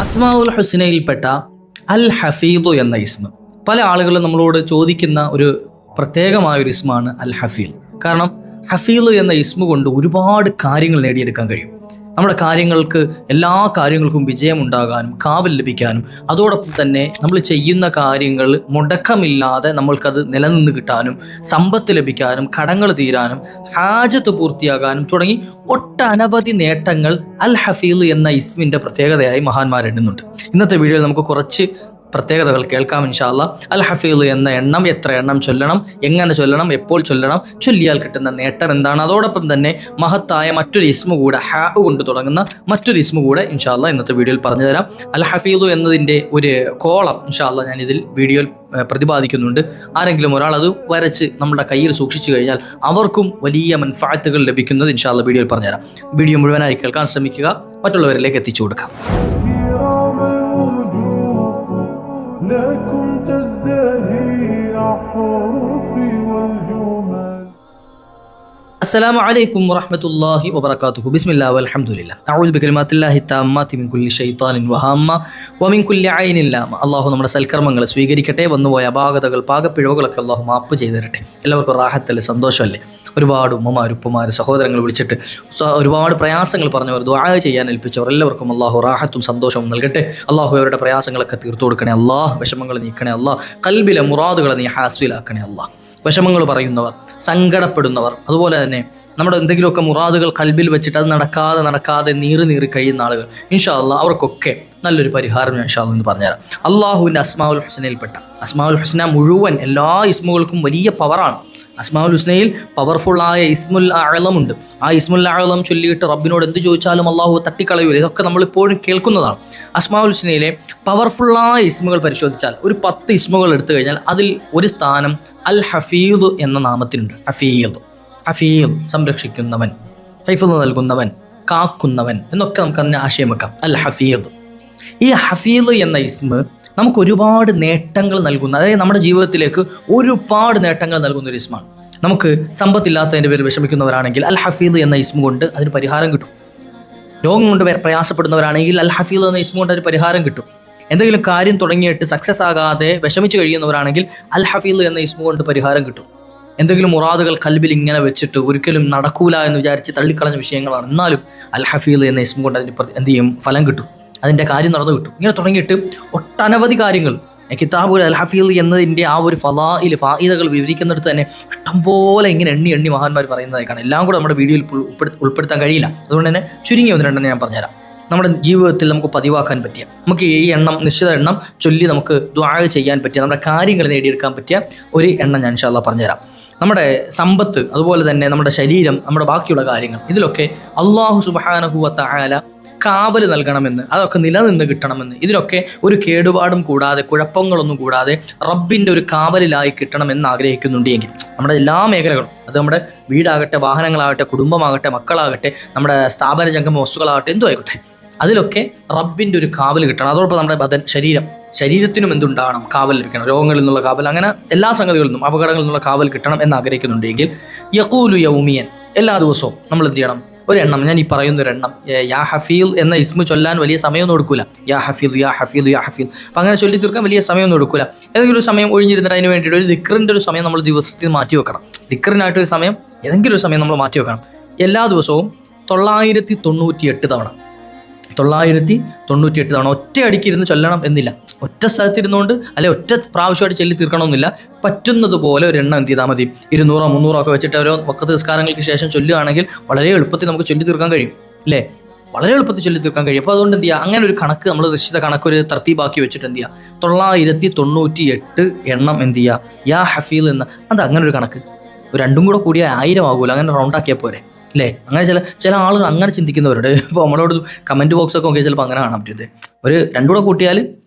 അസ്മാഉൽ ഹുസ്നയിൽപ്പെട്ട അൽ ഹഫീദു എന്ന ഇസ്മ പല ആളുകളും നമ്മളോട് ചോദിക്കുന്ന ഒരു പ്രത്യേകമായ ഒരു ഇസ്മാണ് അൽ ഹഫീൽ. കാരണം ഹഫീൽ എന്ന ഇസ്മ കൊണ്ട് ഒരുപാട് കാര്യങ്ങൾ നേടിയെടുക്കാൻ കഴിയും. നമ്മുടെ കാര്യങ്ങൾക്ക് എല്ലാ കാര്യങ്ങൾക്കും വിജയമുണ്ടാകാനും കാവൽ ലഭിക്കാനും അതോടൊപ്പം തന്നെ നമ്മൾ ചെയ്യുന്ന കാര്യങ്ങൾ മുടക്കമില്ലാതെ നമ്മൾക്കത് നിലനിന്ന് കിട്ടാനും സമ്പത്ത് ലഭിക്കാനും കടങ്ങൾ തീരാനും ഹാജത്ത് പൂർത്തിയാകാനും തുടങ്ങി ഒട്ടനവധി നേട്ടങ്ങൾ അൽ ഹഫീൽ എന്ന ഇസ്മിൻ്റെ പ്രത്യേകതയായി മഹാന്മാരെണ്ണുന്നുണ്ട്. ഇന്നത്തെ വീഡിയോയിൽ നമുക്ക് കുറച്ച് പ്രത്യേകതകൾ കേൾക്കാം ഇൻഷാ അല്ലാഹ്. അൽ ഹഫീൽ എന്ന എണ്ണം, എത്ര എണ്ണം ചൊല്ലണം, എങ്ങനെ ചൊല്ലണം, എപ്പോൾ ചൊല്ലണം, ചൊല്ലിയാൽ കിട്ടുന്ന നേട്ടം എന്താണ്, അതോടൊപ്പം തന്നെ മഹത്തായ മറ്റൊരു ഇസ്മ കൂടെ ഹാ കൊണ്ട് തുടങ്ങുന്ന മറ്റൊരു ഇസ്മ കൂടെ ഇൻഷാ അല്ലാഹ് ഇന്നത്തെ വീഡിയോയിൽ പറഞ്ഞു തരാം. അൽ ഹഫീൽ എന്നതിൻ്റെ ഒരു കോളം ഇൻഷാ അല്ലാഹ് ഞാൻ ഇതിൽ വീഡിയോയിൽ പ്രതിപാദിക്കുന്നുണ്ട്. ആരെങ്കിലും ഒരാൾ അത് വരച്ച് നമ്മുടെ കയ്യിൽ സൂക്ഷിച്ചു കഴിഞ്ഞാൽ അവർക്കും വലിയ മൻഫഅത്തുകൾ ലഭിക്കുന്നത് ഇൻഷാ അല്ലാഹ് വീഡിയോയിൽ പറഞ്ഞുതരാം. വീഡിയോ മുഴുവനായി കേൾക്കാൻ ശ്രമിക്കുക, മറ്റുള്ളവരിലേക്ക് എത്തിച്ചു കൊടുക്കാം. لكم تزدهي أحرفي والجمال. السلام عليكم ورحمة الله وبركاته. بسم الله والحمد لله. أعوذ بكلمات الله التامات من كل شيطان وهامة ومن كل عين لامة. അള്ളാഹു നമ്മുടെ സൽക്കർമ്മങ്ങൾ സ്വീകരിക്കട്ടെ. വന്നുപോയ അപാകതകൾ പാകപ്പിഴവുകളൊക്കെ അള്ളാഹു മാപ്പ് ചെയ്തു തരട്ടെ. എല്ലാവർക്കും റാഹത്തല്ലേ, സന്തോഷമല്ലേ? ഒരുപാട് ഉമ്മമാർ, ഉപ്പമാർ, സഹോദരങ്ങൾ വിളിച്ചിട്ട് ഒരുപാട് പ്രയാസങ്ങൾ പറഞ്ഞവർ, ദുആ ചെയ്യാൻ ഏൽപ്പിച്ചവർ എല്ലാവർക്കും അള്ളാഹു റാഹത്തും സന്തോഷവും നൽകട്ടെ. അള്ളാഹു അവരുടെ പ്രയാസങ്ങളൊക്കെ തീർത്തു കൊടുക്കണേ അള്ളാഹ്. വിഷമങ്ങൾ നീക്കണേ അള്ളാഹ്. കൽബിലെ മുറാദുകളെ നീ ഹാസ്വിലാക്കണേ അള്ളാഹ്. വിഷമങ്ങൾ പറയുന്നവർ, സങ്കടപ്പെടുന്നവർ, അതുപോലെ തന്നെ നമ്മുടെ എന്തെങ്കിലുമൊക്കെ മുറാദുകൾ കൽബിൽ വെച്ചിട്ട് അത് നടക്കാതെ നീറി കഴിയുന്ന ആളുകൾ ഇൻഷാ അല്ലാഹ് അവർക്കൊക്കെ നല്ലൊരു പരിഹാരം ഇൻഷാ അല്ലാഹ് എന്ന് പറഞ്ഞുതരാം. അള്ളാഹുവിൻ്റെ അസ്മാഉൽ ഹുസ്നയിൽപ്പെട്ട അസ്മാഉൽ ഹുസ്ന മുഴുവൻ എല്ലാ ഇസ്മുകൾക്കും വലിയ പവറാണ്. അസ്മാഉൽ ഹുസ്നയിൽ പവർഫുള്ളായ ഇസ്മുൽ അഅ്ലമുണ്ട്. ആ ഇസ്മുൽ അഅ്ലം ചൊല്ലിയിട്ട് റബ്ബിനോട് എന്ത് ചോദിച്ചാലും അള്ളാഹു തട്ടിക്കളയൂല. ഇതൊക്കെ നമ്മളിപ്പോഴും കേൾക്കുന്നതാണ്. അസ്മാഉൽ ഹുസ്നയിലെ പവർഫുള്ളായ ഇസ്മുകൾ പരിശോധിച്ചാൽ ഒരു 10 ഇസ്മുകൾ എടുത്തു കഴിഞ്ഞാൽ അതിൽ ഒരു സ്ഥാനം അൽ ഹഫീദ് എന്ന നാമത്തിനുണ്ട്. ഹഫീദ് സംരക്ഷിക്കുന്നവൻ, ഹൈഫ്ള് നൽകുന്നവൻ, കാക്കുന്നവൻ എന്നൊക്കെ നമുക്ക് അതിനെ ആശയം വെക്കാം. അൽ ഹഫീദ്. ഈ ഹഫീദ് എന്ന ഇസ്മ നമുക്ക് ഒരുപാട് നേട്ടങ്ങൾ നൽകുന്ന, അതായത് നമ്മുടെ ജീവിതത്തിലേക്ക് ഒരുപാട് നേട്ടങ്ങൾ നൽകുന്ന ഒരു ഇസ്മാണ്. നമുക്ക് സമ്പത്തില്ലാത്തതിൻ്റെ പേരിൽ വിഷമിക്കുന്നവരാണെങ്കിൽ അൽ ഹഫീദ് എന്ന ഇസ്മ കൊണ്ട് അതിന് പരിഹാരം കിട്ടും. രോഗം കൊണ്ട് പ്രയാസപ്പെടുന്നവരാണെങ്കിൽ അൽ ഹഫീദ് എന്ന ഇസ്മ കൊണ്ട് അതിന് പരിഹാരം കിട്ടും. എന്തെങ്കിലും കാര്യം തുടങ്ങിയിട്ട് സക്സസ് ആകാതെ വിഷമിച്ച് കഴിയുന്നവരാണെങ്കിൽ അൽ ഹഫീദ് എന്ന ഇസ്മ കൊണ്ട് പരിഹാരം കിട്ടും. എന്തെങ്കിലും മുറാദുകൾ കൽബിൽ ഇങ്ങനെ വെച്ചിട്ട് ഒരിക്കലും നടക്കൂല എന്ന് വിചാരിച്ച് തള്ളിക്കളഞ്ഞ വിഷയങ്ങളാണ്, എന്നാലും അൽ ഹഫീദ് എന്ന ഇസ്മ കൊണ്ട് അതിന് എന്ത് ചെയ്യും, ഫലം കിട്ടും, അതിൻ്റെ കാര്യം നടന്നു കിട്ടും. ഇങ്ങനെ തുടങ്ങിയിട്ട് ഒട്ടനവധി കാര്യങ്ങൾ കിതാബുൽ അൽ ഹഫീദ് എന്നതിൻ്റെ ആ ഒരു ഫായിദകൾ വിവരിക്കുന്നിടത്ത് തന്നെ ഇഷ്ടംപോലെ ഇങ്ങനെ എണ്ണി മഹാന്മാർ പറയുന്നതായി കാണാം. എല്ലാം കൂടെ നമ്മുടെ വീഡിയോയിൽ ഉൾപ്പെടുത്താൻ കഴിയില്ല. അതുകൊണ്ട് തന്നെ ചുരുങ്ങി ഒന്ന് രണ്ടെണ്ണം ഞാൻ പറഞ്ഞുതരാം. നമ്മുടെ ജീവിതത്തിൽ നമുക്ക് പതിവാക്കാൻ പറ്റിയ, നമുക്ക് ഈ നിശ്ചിത എണ്ണം ചൊല്ലി നമുക്ക് ദുആ ചെയ്യാൻ പറ്റിയ, നമ്മുടെ കാര്യങ്ങൾ നേടിയെടുക്കാൻ പറ്റിയ ഒരു എണ്ണം ഞാൻ ഇൻഷാ അല്ലാഹ് പറഞ്ഞുതരാം. നമ്മുടെ സമ്പത്ത്, അതുപോലെ തന്നെ നമ്മുടെ ശരീരം, നമ്മുടെ ബാക്കിയുള്ള കാര്യങ്ങൾ, ഇതിലൊക്കെ അല്ലാഹു സുബ്ഹാനഹു വ തആല കാവൽ നൽകണമെന്ന്, അതൊക്കെ നിലനിന്ന് കിട്ടണമെന്ന്, ഇതിലൊക്കെ ഒരു കേടുപാടും കൂടാതെ കുഴപ്പങ്ങളൊന്നും കൂടാതെ റബ്ബിൻ്റെ ഒരു കാവലിലായി കിട്ടണമെന്ന് ആഗ്രഹിക്കുന്നുണ്ട് എങ്കിൽ നമ്മുടെ എല്ലാ മേഖലകളും, അത് നമ്മുടെ വീടാകട്ടെ, വാഹനങ്ങളാകട്ടെ, കുടുംബമാകട്ടെ, മക്കളാകട്ടെ, നമ്മുടെ സ്ഥാപന ജംഗമ വസ്തുക്കളാകട്ടെ, എന്തോ ആയിക്കോട്ടെ, അതിലൊക്കെ റബ്ബിൻ്റെ ഒരു കാവൽ കിട്ടണം. അതോടൊപ്പം നമ്മുടെ ശരീരത്തിനും എന്തുണ്ടാകണം, കാവൽ ലഭിക്കണം. രോഗങ്ങളിൽ നിന്നുള്ള കാവൽ, അങ്ങനെ എല്ലാ സംഗതികളിൽ നിന്നും, അപകടങ്ങളിൽ നിന്നുള്ള കാവൽ കിട്ടണം എന്ന് ആഗ്രഹിക്കുന്നുണ്ടെങ്കിൽ യഖൂലു യൗമിയൻ, എല്ലാ ദിവസവും നമ്മൾ എന്ത് ചെയ്യണം, ഒരെണ്ണം, ഞാൻ ഈ പറയുന്ന ഒരെണ്ണം, യാ ഹഫീൽ എന്ന ഇസ്മ ചൊല്ലാൻ വലിയ സമയമൊന്നും എടുക്കൂല. യാ ഹഫീൽ യാ ഹഫീൽ യാ ഹഫീൽ, അപ്പം അങ്ങനെ ചൊല്ലി തീർക്കാൻ വലിയ സമയമൊന്നും എടുക്കൂല. ഏതെങ്കിലും ഒരു സമയം ഒഴിഞ്ഞിരുന്നിട്ട് അതിന് വേണ്ടിയിട്ട് ഒരു ദിക്റിൻ്റെ ഒരു സമയം നമ്മൾ ദിവസത്തിൽ മാറ്റി വെക്കണം. ദിക്റിനായിട്ടൊരു സമയം, ഏതെങ്കിലും ഒരു സമയം നമ്മൾ മാറ്റി വെക്കണം. എല്ലാ ദിവസവും 998 തവണ 998 തവണ ഒറ്റ അടിക്കിരുന്ന് ചൊല്ലണം എന്നില്ല. ഒറ്റ സ്ഥലത്തിരുന്നുകൊണ്ട് അല്ലെ ഒറ്റ പ്രാവശ്യമായിട്ട് ചൊല്ലി തീർക്കണമെന്നില്ല. പറ്റുന്നത് പോലെ ഒരു എണ്ണം എന്ത് ചെയ്താൽ മതി, 200 300 ഒക്കെ വെച്ചിട്ട് ഓരോ വഖത്ത് നിസ്കാരങ്ങൾക്ക് ശേഷം ചൊല്ലുകയാണെങ്കിൽ വളരെ എളുപ്പത്തിൽ നമുക്ക് ചൊല്ലി തീർക്കാൻ കഴിയും, അല്ലേ? വളരെ എളുപ്പത്തിൽ ചൊല്ലി തീർക്കാൻ കഴിയും. അപ്പോൾ അതുകൊണ്ട് എന്ത് ചെയ്യുക, അങ്ങനെ ഒരു കണക്ക്, നമ്മൾ നിശ്ചിത കണക്ക് ഒരു തർത്തീബാക്കി വെച്ചിട്ട് എന്ത് ചെയ്യുക, 998 എണ്ണം എന്ത് ചെയ്യുക, യാ ഹഫീൽ എന്ന, അത് അങ്ങനെ ഒരു കണക്ക്. ഒരു രണ്ടും കൂടെ കൂടിയ 1000 ആകൂല, അങ്ങനെ റൗണ്ടാക്കിയാൽ പോരെ, അല്ലേ? അങ്ങനെ ചില ആളുകൾ അങ്ങനെ ചിന്തിക്കുന്നവരുണ്ട്. ഇപ്പോൾ നമ്മളോട് കമൻറ്റ് ബോക്സൊക്കെ നോക്കിയാൽ ചിലപ്പോൾ അങ്ങനെ കാണാൻ പറ്റിയത്, ഒരു രണ്ടും കൂടെ കൂട്ടിയാൽ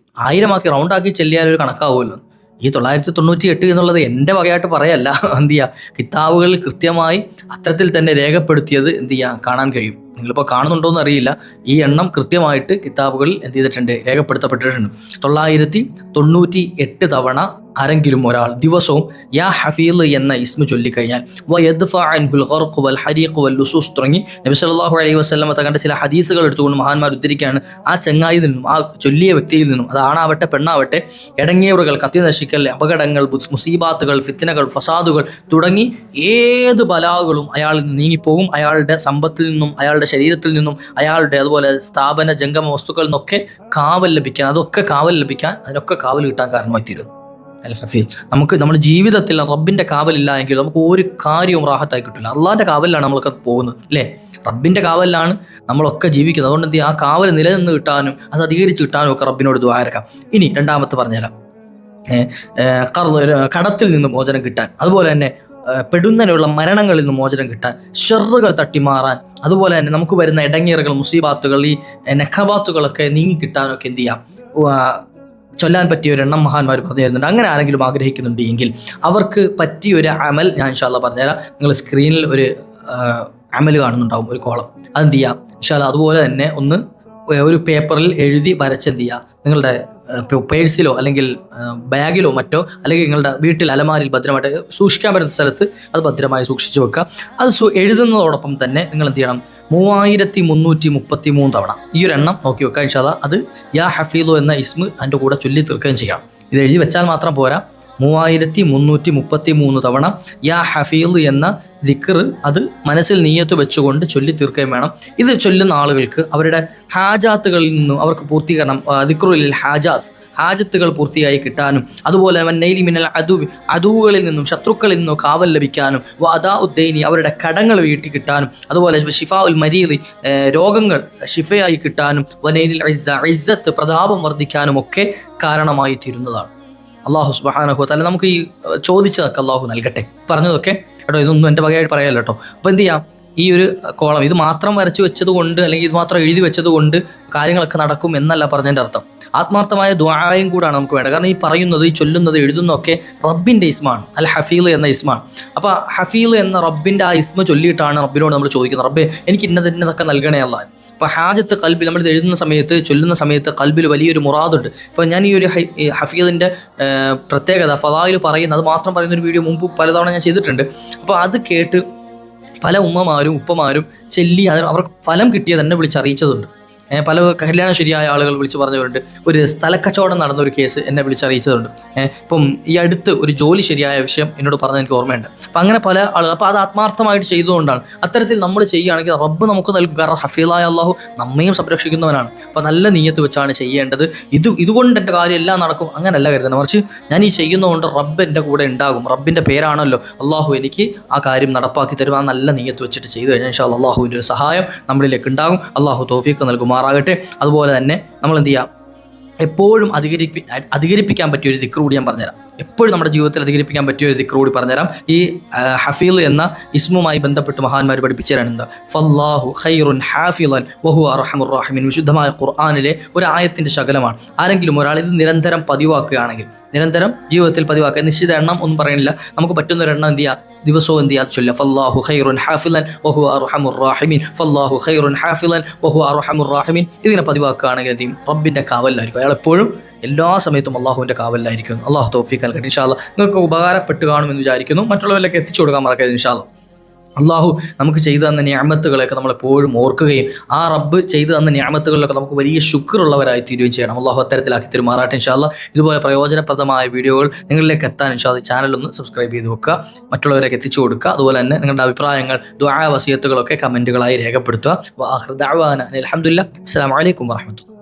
1000 ആക്കി റൗണ്ടാക്കി ചെല്ലിയാൽ ഒരു കണക്കാവുമല്ലോ. ഈ 998 എന്നുള്ളത് എൻ്റെ വകയായിട്ട് പറയല്ല, എന്ത് ചെയ്യുക, കിതാബുകളിൽ കൃത്യമായി അത്തരത്തിൽ തന്നെ രേഖപ്പെടുത്തിയത് എന്ത് ചെയ്യുക, കാണാൻ കഴിയും. നിങ്ങളിപ്പോൾ കാണുന്നുണ്ടോയെന്ന് അറിയില്ല. ഈ എണ്ണം കൃത്യമായിട്ട് കിതാബുകളിൽ എന്ത് ചെയ്തിട്ടുണ്ട്, രേഖപ്പെടുത്തപ്പെട്ടിട്ടുണ്ട്. 998 തവണ ആരെങ്കിലും ഒരാൾ ദിവസവും യാ ഹഫീൽ എന്ന ഇസ്മ ചൊല്ലിക്കഴിഞ്ഞാൽ തുടങ്ങി നബി സല്ലല്ലാഹു അലൈഹി വസല്ലം തങ്ങളുടെ ചില ഹദീസുകൾ എടുത്തുകൊണ്ട് മഹാന്മാർ ഉദ്ധരിക്കുകയാണ്. ആ ചങ്ങായിൽ നിന്നും, ആ ചൊല്ലിയ വ്യക്തിയിൽ നിന്നും, അത് ആണാവട്ടെ പെണ്ണാവട്ടെ, ഇടങ്ങേറുകൾ, കത്തി നശിക്കൽ, അപകടങ്ങൾ, മുസീബാത്തുകൾ, ഫിത്നകൾ, ഫസാദുകൾ തുടങ്ങി ഏത് ബലാകളും അയാളിൽ നിന്ന് നീങ്ങിപ്പോകും. അയാളുടെ സമ്പത്തിൽ നിന്നും, അയാളുടെ ശരീരത്തിൽ നിന്നും, അയാളുടെ അതുപോലെ സ്ഥാപന ജംഗമ വസ്തുക്കളിൽ നിന്നൊക്കെ കാവൽ ലഭിക്കാൻ, അതിനൊക്കെ കാവൽ കിട്ടാൻ കാരണമായി തീരുന്നു അൽ ഹഫീൽ. നമുക്ക് നമ്മുടെ ജീവിതത്തിൽ റബ്ബിന്റെ കാവലില്ല എങ്കിൽ നമുക്ക് ഒരു കാര്യവും റാഹത്തായി കിട്ടില്ല. അള്ളാഹിന്റെ കാവലിലാണ് നമ്മളൊക്കെ പോകുന്നത് അല്ലേ? റബ്ബിന്റെ കാവലിലാണ് നമ്മളൊക്കെ ജീവിക്കുന്നത്. അതുകൊണ്ട് എന്ത് ആ കാവൽ നിലനിന്ന് കിട്ടാനും അത് അധികരിച്ച് കിട്ടാനും ഒക്കെ റബ്ബിനോട് ദുആ ഇറക്കാം. ഇനി രണ്ടാമത്തെ പറഞ്ഞുതരാം, കടത്തിൽ നിന്ന് മോചനം കിട്ടാൻ, അതുപോലെ തന്നെ പെടുന്നതിനുള്ള മരണങ്ങളിൽ നിന്ന് മോചനം കിട്ടാൻ, ഷർറുകൾ തട്ടിമാറാൻ, അതുപോലെ തന്നെ നമുക്ക് വരുന്ന ഇടങ്ങേറുകൾ, മുസീബാത്തുകൾ, ഈ നെഖബാത്തുകളൊക്കെ നീങ്ങിക്കിട്ടാനൊക്കെ എന്ത് ചെയ്യാം, ചൊല്ലാൻ പറ്റിയ ഒരു എണ്ണം മഹാന്മാർ പറഞ്ഞു തരുന്നുണ്ട്. അങ്ങനെ ആരെങ്കിലും ആഗ്രഹിക്കുന്നുണ്ട് എങ്കിൽ അവർക്ക് പറ്റിയൊരു അമൽ ഞാൻ ഇൻഷാ അല്ലാഹ് പറഞ്ഞുതരാം. നിങ്ങൾ സ്ക്രീനിൽ ഒരു അമൽ കാണുന്നുണ്ടാവും, ഒരു കോളം. അതെന്ത് ചെയ്യുക ഇൻഷാ അല്ലാഹ്, അതുപോലെ തന്നെ ഒരു പേപ്പറിൽ എഴുതി വരച്ചെന്ത് ചെയ്യുക, നിങ്ങളുടെ പേഴ്സിലോ അല്ലെങ്കിൽ ബാഗിലോ മറ്റോ, അല്ലെങ്കിൽ നിങ്ങളുടെ വീട്ടിൽ അലമാരിൽ ഭദ്രമായിട്ട് സൂക്ഷിക്കാൻ പറ്റുന്ന സ്ഥലത്ത് അത് ഭദ്രമായി സൂക്ഷിച്ചു വെക്കുക. അത് എഴുതുന്നതോടൊപ്പം തന്നെ നിങ്ങൾ എന്ത് ചെയ്യണം, 3333 തവണ ഈ ഒരു എണ്ണം നോക്കി വെക്കുക ഇൻഷാ അല്ലാഹ്. അത് യാ ഹഫീദു എന്ന ഇസ്മ അതിൻ്റെ കൂടെ ചൊല്ലി തീർക്കുകയും ചെയ്യാം. ഇത് എഴുതി വെച്ചാൽ മാത്രം പോരാ, 3333 തവണ യാ ഹഫീൽ എന്ന ദിക്ർ അത് മനസ്സിൽ നിയ്യത്ത് വെച്ചുകൊണ്ട് ചൊല്ലി തീർക്കുകയും വേണം. ഇത് ചൊല്ലുന്ന ആളുകൾക്ക് അവരുടെ ഹാജാത്തുകളിൽ നിന്നും അവർക്ക് പൂർത്തീകരണം, ദിക്റുൽ ഹാജത്തുകൾ പൂർത്തിയായി കിട്ടാനും, അതുപോലെ വന്നൈലി മിനൽ അദുവുകളിൽ നിന്നും, ശത്രുക്കളിൽ നിന്നും കാവൽ ലഭിക്കാനും, അദാ ഉദ്ദൈനി അവരുടെ കടങ്ങൾ വീട്ടി കിട്ടാനും, അതുപോലെ ഷിഫാ ഉൽ മരീദി രോഗങ്ങൾ ഷിഫയായി കിട്ടാനും, വനൈലിൽ ഇസ്സത്ത് പ്രതാപം വർദ്ധിക്കാനും ഒക്കെ കാരണമായി തീരുന്നതാണ്. അള്ളാഹു സുബ്ഹാനഹു വ തആല നമുക്ക് ഈ ചോദിച്ചതൊക്കെ അള്ളാഹു നൽകട്ടെ. പറഞ്ഞതൊക്കെ കേട്ടോ, ഇതൊന്നും എൻ്റെ വകയായിട്ട് പറയാമല്ലോ കേട്ടോ. അപ്പോൾ എന്ത് ചെയ്യാം, ഈ ഒരു കോളം ഇത് മാത്രം വരച്ചു വെച്ചത് കൊണ്ട് അല്ലെങ്കിൽ ഇത് മാത്രം എഴുതി വെച്ചത് കൊണ്ട് കാര്യങ്ങളൊക്കെ നടക്കും എന്നല്ല പറഞ്ഞതിൻ്റെ അർത്ഥം. ആത്മാർത്ഥമായ ദുആയും കൂടാണ് നമുക്ക് വേണ്ടത്. കാരണം ഈ പറയുന്നത്, ഈ ചൊല്ലുന്നത്, എഴുതുന്നതൊക്കെ റബ്ബിൻ്റെ ഇസ്മാണ്, അൽ ഹഫീൽ എന്ന ഇസ്മാണ്. അപ്പോൾ ഹഫീൽ എന്ന റബ്ബിൻ്റെ ആ ഇസ്മ ചൊല്ലിയിട്ടാണ് റബ്ബിനോട് നമ്മൾ ചോദിക്കുന്നത്, റബ്ബേ എനിക്ക് ഇന്നതൊക്കെ നൽകണേ അല്ലാഹ്. അപ്പോൾ ഹാജത്ത് കൽബിൽ നമ്മൾ എഴുതുന്ന സമയത്ത്, ചൊല്ലുന്ന സമയത്ത് കൽബിൽ വലിയൊരു മുറാദുണ്ട്. ഇപ്പോൾ ഞാൻ ഈ ഒരു ഹഫീദിൻ്റെ പ്രത്യേകത ഫളായിൽ പറയുന്ന, അത് മാത്രം പറയുന്ന ഒരു വീഡിയോ മുമ്പ് പലതവണ ഞാൻ ചെയ്തിട്ടുണ്ട്. അപ്പോൾ അത് കേട്ട് പല ഉമ്മമാരും ഉപ്പമാരും ചൊല്ലി അവർക്ക് ഫലം കിട്ടിയത് എന്നെ വിളിച്ചറിയിച്ചതുണ്ട്. പല കല്യാണം ശരിയായ ആളുകൾ വിളിച്ച് പറഞ്ഞവരുണ്ട്. ഒരു സ്ഥലക്കച്ചവടം നടന്ന ഒരു കേസ് എന്നെ വിളിച്ചറിയിച്ചതുണ്ട്. ഇപ്പം ഈ അടുത്ത് ഒരു ജോലി ശരിയായ വിഷയം എന്നോട് പറഞ്ഞത് എനിക്ക് ഓർമ്മയുണ്ട്. അപ്പം അങ്ങനെ പല ആളുകൾ, അപ്പോൾ അത് ആത്മാർത്ഥമായിട്ട് ചെയ്തുകൊണ്ടാണ്. അത്തരത്തിൽ നമ്മൾ ചെയ്യുകയാണെങ്കിൽ റബ്ബ് നമുക്ക് നൽകും. കാരണം ഹഫീലായ അള്ളാഹു നമ്മയും സംരക്ഷിക്കുന്നവനാണ്. അപ്പോൾ നല്ല നീയത്ത് വെച്ചാണ് ചെയ്യേണ്ടത്. ഇതുകൊണ്ട് എൻ്റെ കാര്യം എല്ലാം നടക്കും അങ്ങനല്ല കരുതുന്നത്. മറിച്ച് ഞാൻ ഈ ചെയ്യുന്നതുകൊണ്ട് റബ്ബ് എൻ്റെ കൂടെ ഉണ്ടാകും, റബ്ബിൻ്റെ പേരാണല്ലോ, അള്ളാഹു എനിക്ക് ആ കാര്യം നടപ്പാക്കി തരും. ആ നല്ല നീയത്ത് വെച്ചിട്ട് ചെയ്തു കഴിഞ്ഞാൽ ഇൻഷാ അല്ലാഹ് അള്ളാഹുവിൻ്റെ ഒരു സഹായം നമ്മളിലേക്ക് ഉണ്ടാകും. അള്ളാഹു തൗഫീഖ് നൽകുമാറാകട്ടെ. അതുപോലെ തന്നെ നമ്മൾ എന്ത് ചെയ്യുക, എപ്പോഴും അധികരിപ്പിക്കാൻ പറ്റിയൊരു ദിക്ർ കൂടി ഞാൻ പറഞ്ഞുതരാം. എപ്പോഴും നമ്മുടെ ജീവിതത്തിൽ അധികരിപ്പിക്കാൻ പറ്റിയൊരു ദിക്ർ കൂടി പറഞ്ഞുതരാം. ഈ ഹഫീൽ എന്ന ഇസ്മുമായി ബന്ധപ്പെട്ട് മഹാന്മാർ പഠിപ്പിച്ചു തരാനുണ്ട്. ഫല്ലാഹു ഖൈറുൻ ഹാഫിളൻ വഹുവ അർഹമുർ റഹീമീൻ. വിശുദ്ധമായ ഖുർആനിലെ ഒരു ആയത്തിൻ്റെ ശകലമാണ്. ആരെങ്കിലും ഒരാൾ ഇത് നിരന്തരം പതിവാക്കുകയാണെങ്കിൽ, നിരന്തരം ജീവിതത്തിൽ പതിവാക്കുക, നിശ്ചിത എണ്ണം ഒന്നും പറയണില്ല, നമുക്ക് പറ്റുന്നൊരു എണ്ണം എന്ത് ചെയ്യുക, ദിവസവും എന്ത് ചെയ്യാതെ ചൊല്ലുക. ഫല്ലാഹു ഖൈറുൻ ഹാഫിളൻ വഹുവ അർഹമുർ റഹീമീൻ, ഫല്ലാഹു ഖൈറുൻ ഹാഫിളൻ വഹുവ അർഹമുർ റഹീമീൻ. ഇതിങ്ങനെ പതിവാക്കുകയാണെങ്കിൽ എന്ത് ചെയ്യും, റബ്ബിൻ്റെ കാവലിലായിരിക്കും. അയാൾ എപ്പോഴും എല്ലാ സമയത്തും അള്ളാഹുവിൻ്റെ കാവലിലായിരിക്കും. അള്ളാഹു തൗഫീഖ് നൽകട്ടെ. ഇൻഷാ അല്ലാഹ് നിങ്ങൾക്ക് ഉപകാരപ്പെട്ട് കാണുമെന്ന് വിചാരിക്കുന്നു. മറ്റുള്ളവരിലേക്ക് എത്തിച്ചു കൊടുക്കാൻ മറക്കരുത്. ഇൻഷാ അല്ലാഹ് അള്ളാഹു നമുക്ക് ചെയ്തു തന്ന നിഅമത്തുകളെയൊക്കെ നമ്മളെപ്പോഴും ഓർക്കുകയും ആ റബ്ബ് ചെയ്തു തന്ന നിഅമത്തുകളിലൊക്കെ നമുക്ക് വലിയ ശുക്റുള്ളവരായി തീരുകയും ചെയ്യണം. അള്ളാഹു അത്തരത്തിലാക്കി തരുമാറാട്ടെ ഇൻഷാ അല്ലാഹ്. ഇതുപോലെ പ്രയോജനപ്രദമായ വീഡിയോകൾ നിങ്ങളിലേക്ക് എത്താൻ ഇൻഷാ അല്ലാഹ് ചാനലൊന്ന് സബ്സ്ക്രൈബ് ചെയ്ത് വെക്കുക, മറ്റുള്ളവരേക്ക് എത്തിച്ചു കൊടുക്കുക. അതുപോലെ തന്നെ നിങ്ങളുടെ അഭിപ്രായങ്ങൾ, ദുആ വസിയത്തുകളൊക്കെ കമൻറ്റുകളായി രേഖപ്പെടുത്തുക. വആഖിറു ദഅ്വാനാ അൽഹംദുലില്ലാഹി. അസ്സലാമു അലൈക്കും വറഹ്മത്തുള്ളാഹി.